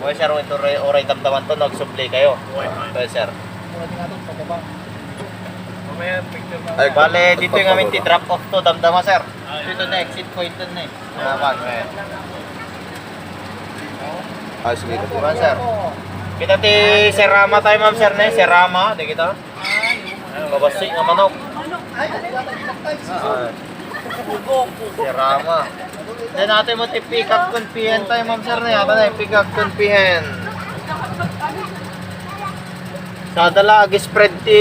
Okay, sir, ito oray damdaman to, nag-supply kayo. Okay, sir. Mamaya picture na. Ay, bale, dito yung amin drop off to, damdama, sir. Dito na, exit point dun na eh. Naman, eh. Sige ka Diba, sir? Kita ti Sir Rama tayo, ma'am, sir, na Sir Rama, di kita? Babasi nga manok. Sir Rama. Then natin mo ti pick up kun pihen tayo, ma'am, sir, na yata na pick up kun pihen. Sa dala, spread ti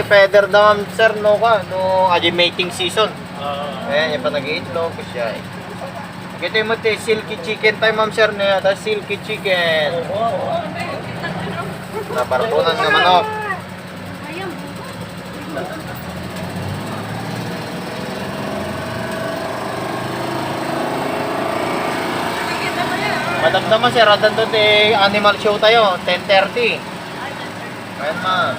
feather na, ma'am, sir, no ka, no, aji mating season. Ayan, yung pa nag-iitlog ko siya eh. Kita mo ti silky chicken tayo, ma'am, sir, na yata, silky chicken. Naparpunan nga manok. Madamdaman, sir, adan doon animal show tayo, 10:30. Ayan, ma.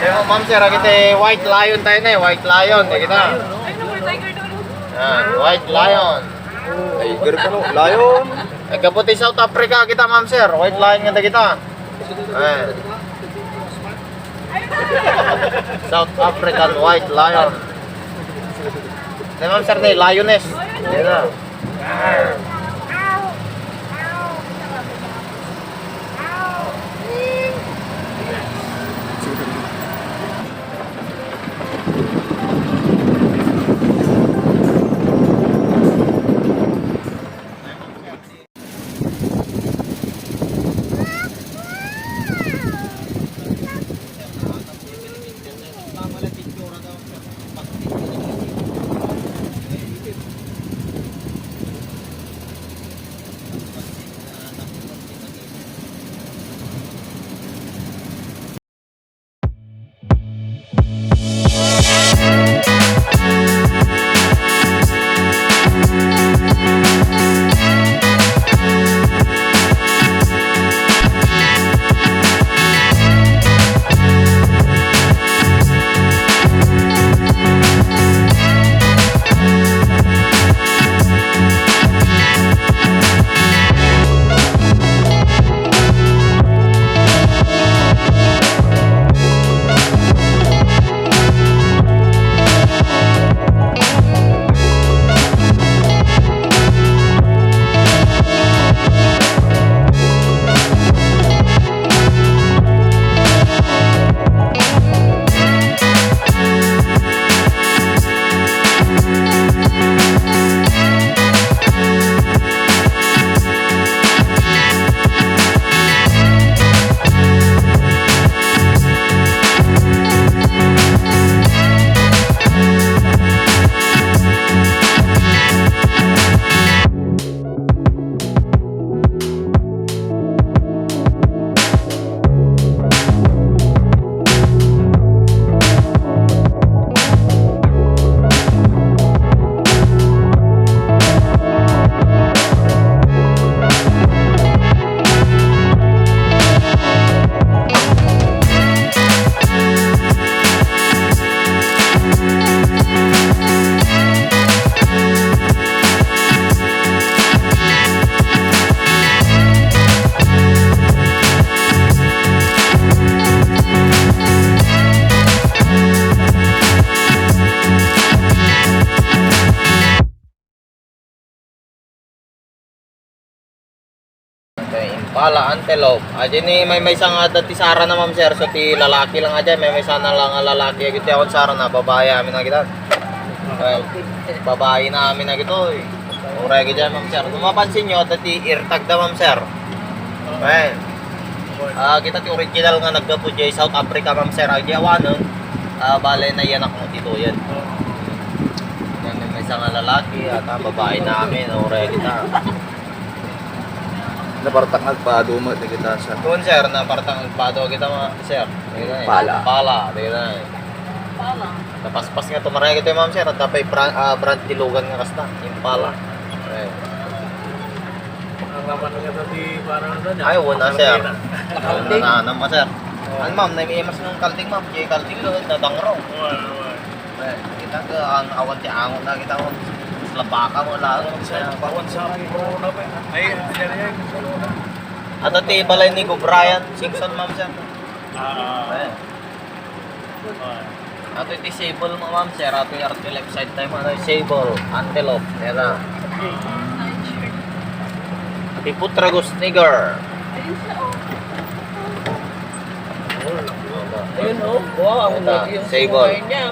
Pero ma'am, sir, kita white lion tayo na eh, white lion, di kita. Yan, white lion. Tiger ka no? Lion! Ay, kaputi South Africa kita, ma'am, sir, white lion nga kita. Ayan. South African white lion. Di ma'am, sir, na lioness. Di na. Impala, antelope. Aja ni may sana dati sara na, ma'am, sir. So ti lalaki lang aja, may sana lang ang lalaki. Gitu akong sara na babae amin na kita. Babae na amin na gitu. Uray ka dyan, ma'am, sir. Kung mapansin nyo, dati eartag na, ma'am, sir. Ayan. Kita ti original nga nagkapudya South Africa, ma'am, sir. Aja awanon. Bale na yan ako dito yan. Yan, may isang lalaki at babae namin. Uray kita. Napartak nagpadumot na kita sa Doon, sir, na partang pado kita, sir. Pala. Pala, dito. Pala. Napaspas nga tumaray kita, ma'am, sir. At tapay brand tilugan nga kasta. Impala. Parang laman nga tadi parang ano niya. Ay, wala, sir. Kalting. Nananam mo, sir. Ano, ma'am, naiimas ng kalting, ma'am. Jay kalting lo, nadangro. Kita ke ang awan ti angon na kita ko. Labaka mo lang. Bawon sa corona pa. Ay, yan. Ato ti balay ni Go Brian Singson, ma'am, sir. Ayan. Ato iti sable mo, ma'am, sir. Ato yung left side tayo, ano, sable, antelope. Yan na. Ati Putragos Nigger. Ayun oh. Wow, ang Ito, laki yung sable. kumain niya.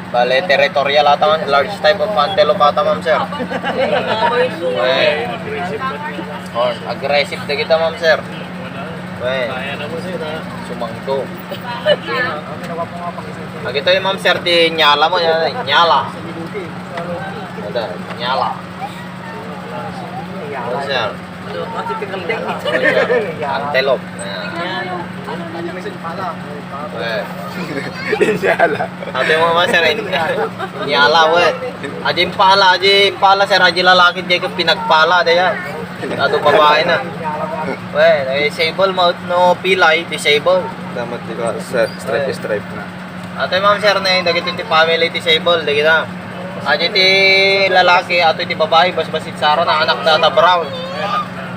Bale, territorial ata, ma'am. Large type of antelope ata, ma'am, sir. Well, aggressive na kita, ma'am, sir. Well, Kaya na mo sir ha. sumangko. Ito yung ma'am, sir, di nyala mo. Nyala. Ito, nyala. Ma'am, sir. Kasi tikalting. Antelope. Ayan. Well, Inshallah. sabi mo ma'am, sir, nyala, well. Aji impala, sir, aji lalaki, di ko pinagpala, daya. Ato babae na. Well, disable mo, no pilay, disable. Damat di ko stripe na. Ato ma'am, sir, na yung dagiti ti family disable, di kita. Aji ti lalaki, ato ti babae, bas-basit sara na anak data brown.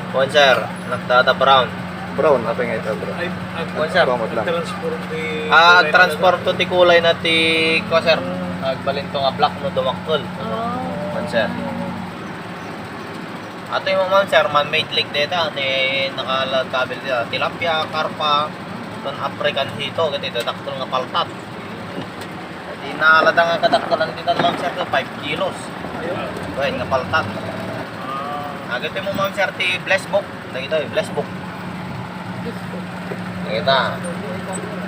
Bon, sir, anak data brown. Brown, apa nga ito, bro? Ay, Bon, sir. Pamot lang. transport di Transport to ti kulay na ti ko, sir. Nagbalintong nga black no dumakol. Bon, sir. Ato yung ma'am, sir, man-made lake data, ni nakalagkabil dito. Tilapia, karpa, ton African hito, ganito, daktul nga paltat. Di naalada nga kadaktalan dito, ma'am, sir, 5 kilos. Well, nga paltat. Agad mo, ma'am, sir, ti bless book. Dito, bless book. Kita.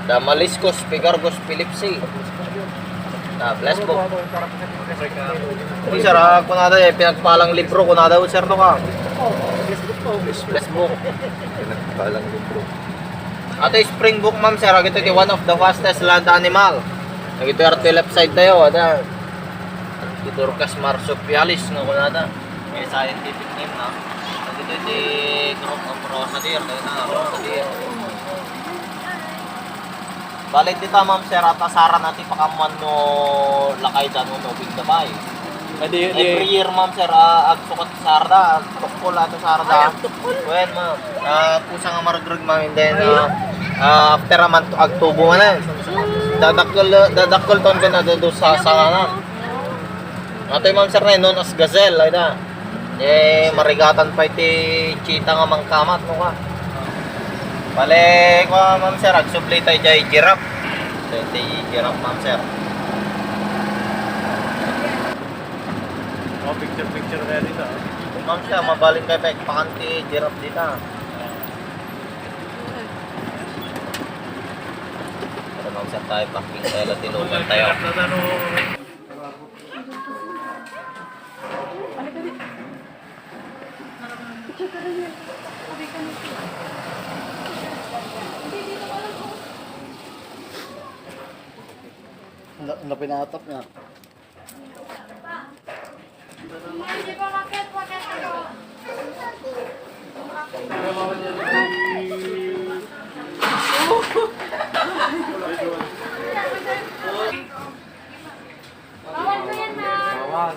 Damaliscus, Pigargos, Philipsi. Bless book. Uy, sir, kunada pinagpalang libro, kunada, sir, to ka. Bless book. Pinagpalang libro. Ato yung spring book, ma'am, sir, ito yung one of the fastest land animal. Ito yung left side tayo, ada. Tidorcas marsupialis, no, kunada. May scientific name na. Ito yung group of rosa deer, rosa deer. Balik dito, ma'am, sir, at asaran natin pakaman no lakay dyan no big dabay. Every year, ma'am, sir, agsukat sarda, tukol ato sarda. Well, ma'am, pusang nga maragrag, ma'am, and then after a month, agtubo na. Dadakol taon ka na doon sa sanganan. Ato yung, ma'am, sir, na known as gazelle, ay na. Marigatan pa iti cheetah nga mangkamat, no ka. Balik, ma'am, sir, agsubli tayo dyan giraffe. Ito yung giraffe, ma'am, sir. Oh, picture kaya dito. Ma'am, sir, mabaling kayo pa pakanti giraffe dito. Pero, ma'am, sir, tayo parking tayo, tinugan tayo. Na pinatap niya. Hindi pa bakit ako. Bawal ko yan, ma'am.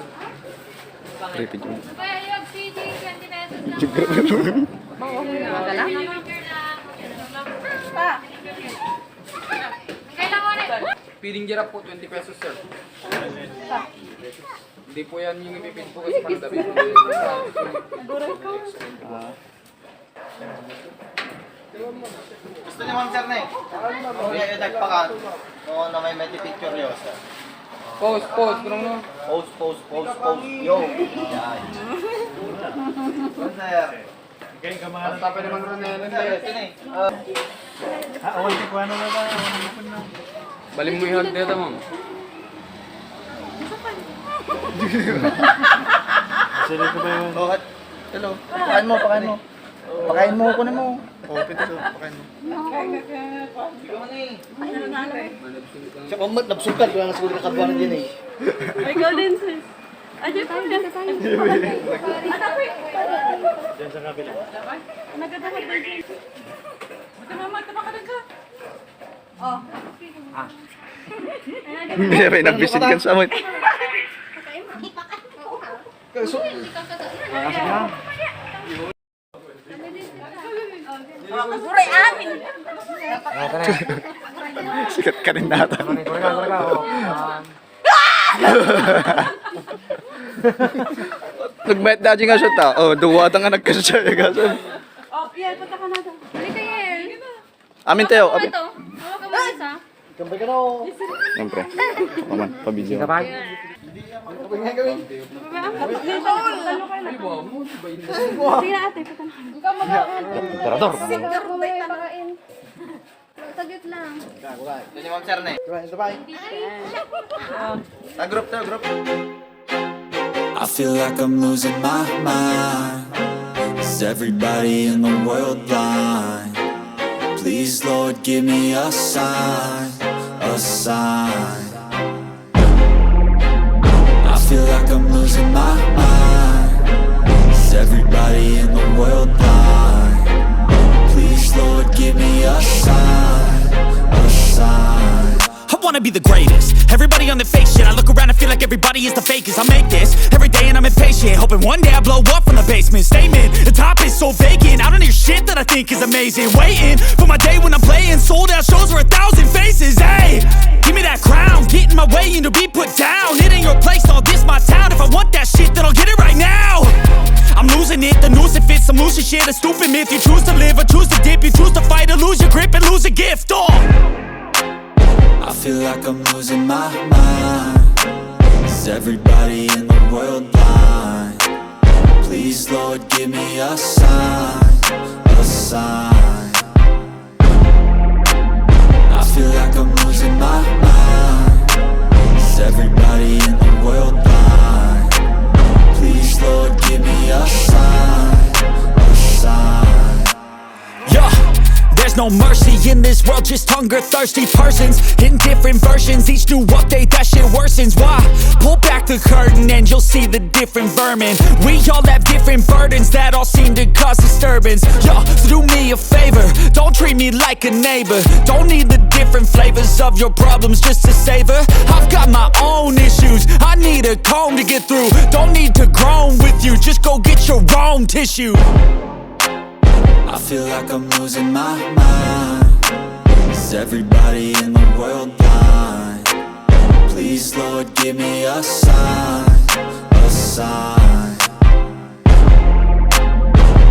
Repeat mo. Kaya yung CD, 20 pesos lang. Bawal ko yan. Magala? Pa. Kailangan ulit. Feeding giraffe po, 20 pesos, sir. Hindi po yan yung ipipid po kasi pandabi po. Gusto niyo, ma'am, sir, na eh? Kaya yung nagpakan, noon na may picture yun, sir. Pause, kurang no. Pose. Yo. Yan. Sir. Kaya kamahalan. Tapos naman rin na yan. Ito na eh. Awan si Kuano na lang. Awan ko na. Balim mo yung dito, ma'am. Sili ko ba yun? Bakit? Hello. Pakain mo. Pakain mo ko na mo. Ikaw man eh. Siya pamat, nabsukat. Wala na siguro nakadwanan din eh. Ay, go din, sis. Ay, tayo. Diyan sa kabila. Hindi rin nagbisin kan sa amin. Buray amin. Sikat ka rin nata. Nag-met na nga siya ta. Oh, duwata nga nagkasya siya. Halika, Yel. Amin tayo. Ito. Hawak ka mo isa. Gambay ka na o. Siyempre. Paman, pabidyo. Tagit lang. Ito ni Ma'am Sir na eh. Sabay. Group to, group. I feel like I'm losing my mind. Is everybody in the world blind? Please, Lord, give me a sign, a sign. I feel like I'm losing my mind. Is everybody in the world blind? Please, Lord, give me a sign, a sign. I wanna be the greatest. Everybody on the fake shit. I look around and feel like everybody is the fakest. I make this every day and I'm impatient, hoping one day I blow up from the basement. Statement, the top is so vacant. I don't hear shit that I think is amazing. Waiting for my day when I'm playing sold out shows for 1,000 faces. Hey, give me that crown, get in my way and to be put down. It ain't your place, all this my town. If I want that shit, then I'll get it right now. I'm losing it, the noose it fits. I'm losing shit, a stupid myth. You choose to live or choose to dip. You choose to fight or lose your grip and lose a gift. Oh, I feel like I'm losing my mind. Is everybody in the world blind? Please, Lord, give me a sign, a sign. I feel like I'm losing my mind. Is everybody in the world blind? Please, Lord, give me a sign, a sign. yeah. There's no mercy in this world, just hunger-thirsty persons in different versions. Each new update, that shit worsens. Why? Pull back the curtain and you'll see the different vermin. We all have different burdens that all seem to cause disturbance. Yo, so do me a favor, don't treat me like a neighbor. Don't need the different flavors of your problems just to savor. I've got my own issues, I need a comb to get through. Don't need to groan with you, just go get your own tissue. I feel like I'm losing my mind. Is everybody in the world blind? Please, Lord, give me a sign, a sign.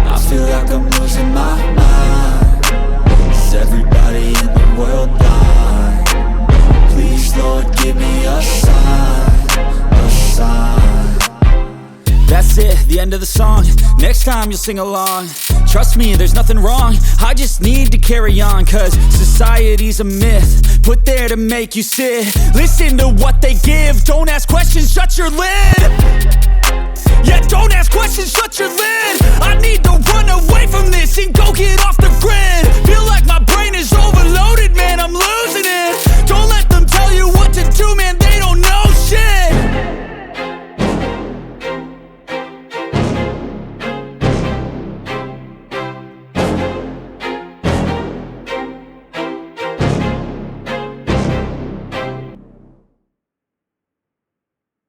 I feel like I'm losing my mind. Is everybody in the world blind? Please, Lord, give me a sign, a sign. That's it, the end of the song. Next time you'll sing along. Trust me, there's nothing wrong. I just need to carry on, cause society's a myth put there to make you sit. Listen to what they give, don't ask questions, shut your lips.